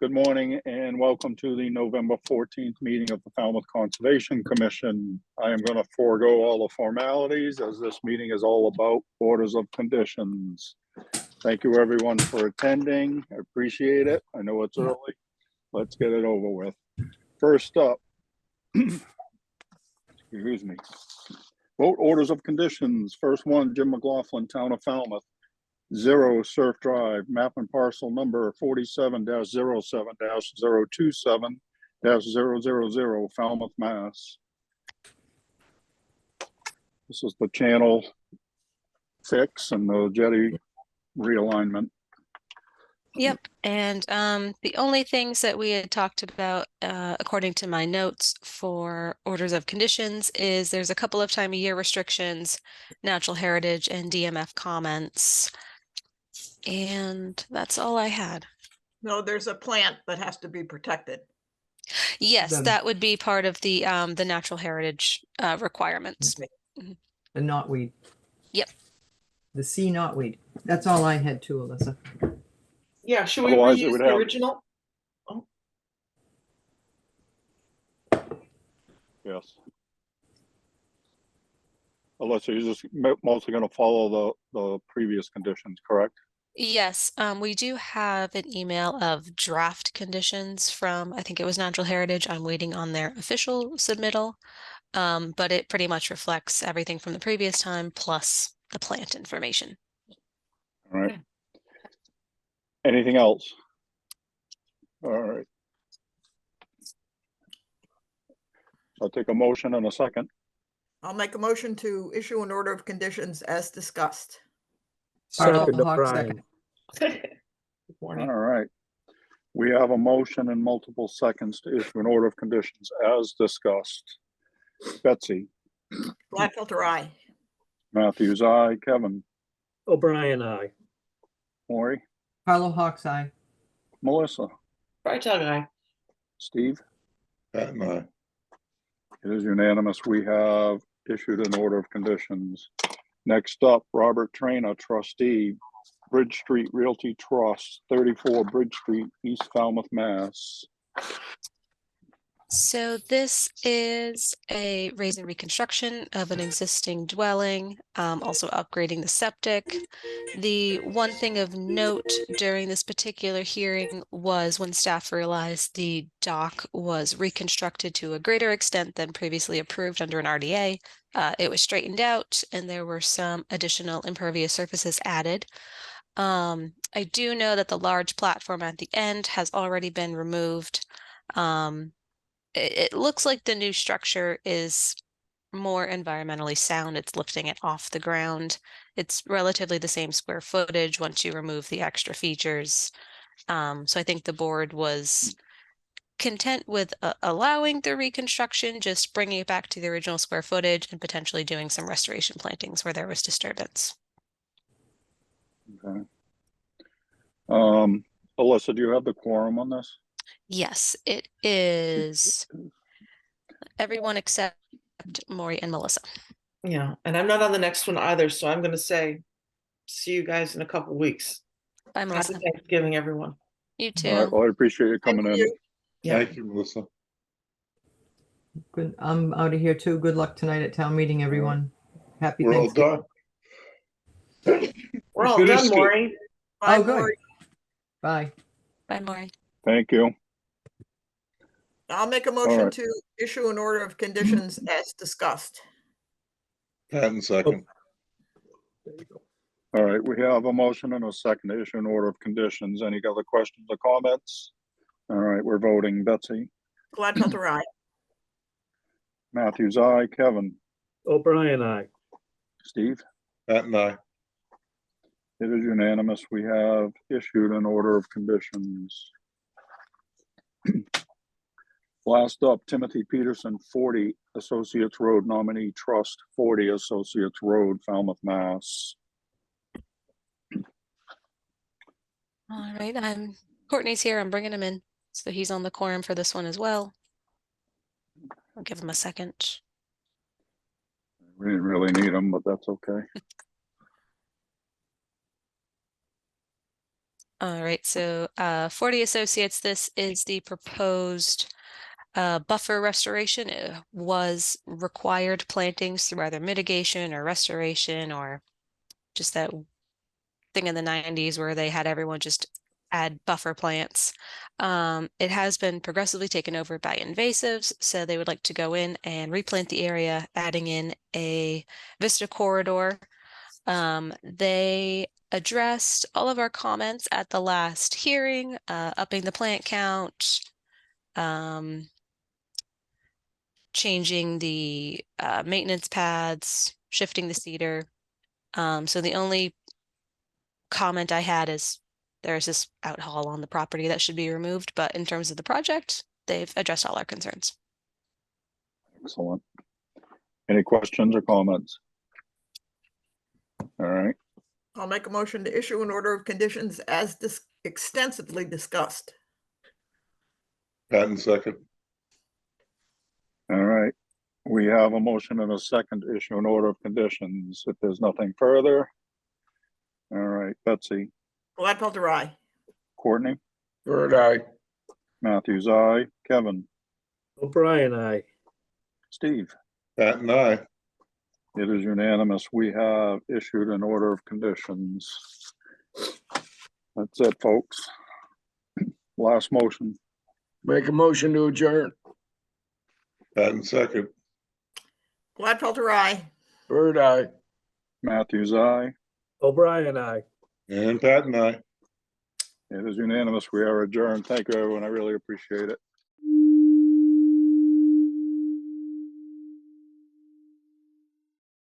Good morning and welcome to the November 14th meeting of the Falmouth Conservation Commission. I am going to forego all the formalities as this meeting is all about orders of conditions. Thank you everyone for attending. I appreciate it. I know it's early. Let's get it over with. First up, excuse me, vote orders of conditions. First one, Jim McLaughlin, Town of Falmouth. 0 Surf Drive, map and parcel number 47-07-027-000, Falmouth, Mass. This is the channel fix and the jetty realignment. Yep, and the only things that we had talked about, according to my notes for orders of conditions, is there's a couple of time of year restrictions, natural heritage, and DMF comments. And that's all I had. No, there's a plant that has to be protected. Yes, that would be part of the natural heritage requirements. The knotweed. Yep. The sea knotweed. That's all I had too, Alyssa. Yeah, should we Otherwise, it reuse would the have- original? Yes. Alyssa, you're just mostly going to follow the previous conditions, correct? Yes, we do have an email of draft conditions from, I think it was Natural Heritage. I'm waiting on their official submittal, but it pretty much reflects everything from the previous time plus the plant information. All right. Anything else? All right. I'll take a motion in a second. I'll make a motion to issue an order of conditions as discussed. Second, Brian. Good All morning. right. We have a motion and multiple seconds to issue an order of conditions as discussed. Betsy. Gladfelter, aye. Matthews, aye. Kevin. O'Brien, aye. Maury. Harlow Hawks eye. Melissa. Freitag, aye. Steve. Patton, aye. It is unanimous. We have issued an order of conditions. Next up, Robert Trainer, trustee, Bridge Street Realty Trust, 34 Bridge Street, East Falmouth, Mass. So this is a raise and reconstruction of an existing dwelling, also upgrading the septic. The one thing of note during this particular hearing was when staff realized the dock was reconstructed to a greater extent than previously approved under an RDA. It was straightened out and there were some additional impervious surfaces added. I do know that the large platform at the end has already been removed. It looks like the new structure is more environmentally sound. It's lifting it off the ground. It's relatively the same square footage once you remove the extra features. So I think the board was content with allowing the reconstruction, just bringing it back to the original square footage and potentially doing some restoration plantings where there was disturbance. Okay. Alyssa, do you have the quorum on this? Yes, it is everyone except Maury and Melissa. Yeah, and I'm not on the next one either, so I'm going to say, see you guys in a couple weeks. Bye, Happy Melissa. Thanksgiving, everyone. You All right, too. well, I appreciate you coming Thank in. you. Yeah. Thank you, Melissa. Good. I'm out of here too. Good luck tonight at town meeting, everyone. Happy We're all Thanksgiving. done. We're all Finished done, it. Maury. Bye, Oh, good. Maury. Bye. Bye, Maury. Thank you. I'll make a motion right. to issue an order of conditions as discussed. Patton, second. There you go. All right, we have a motion and a second to issue an order of conditions. Any other questions or comments? All right, we're voting. Betsy. Gladfelter, aye. Matthews, aye. Kevin. O'Brien, aye. Steve. Patton, aye. It is unanimous. We have issued an order of conditions. Last up, Timothy Peterson, 40 Associates Road, nominee trust, 40 Associates Road, Falmouth, Mass. All right, Courtney's here. I'm bringing him in. So he's on the quorum for this one as well. I'll give him a second. We didn't really need him, but that's okay. All right, so 40 Associates, this is the proposed buffer restoration. It was required plantings through either mitigation or restoration or just that thing in the 90s where they had everyone just add buffer plants. It has been progressively taken over by invasives, so they would like to go in and replant the area, adding in a vista corridor. They addressed all of our comments at the last hearing, upping the plant count, changing the maintenance pads, shifting the cedar. So the only comment I had is there's this outhall on the property that should be removed, but in terms of the project, they've addressed all our concerns. Excellent. Any questions or comments? All right, I'll make a motion to issue an order of conditions as extensively discussed. Patton second. all right. We have a motion and a second to issue an order of conditions. If there's nothing further. All right, Betsy, Gladfelter, aye. Courtney, Bird eye. Matthews, aye. Kevin, O'Brien, aye. Steve. Patton aye. It is unanimous. We have issued an order of conditions. That's it, folks. Last motion. Make a motion to adjourn. Patton second. Gladfelter, aye. Bird eye. Matthews, aye. O'Brien, aye. And Patton aye. It is unanimous. We are adjourned. Thank you, everyone. I really appreciate it.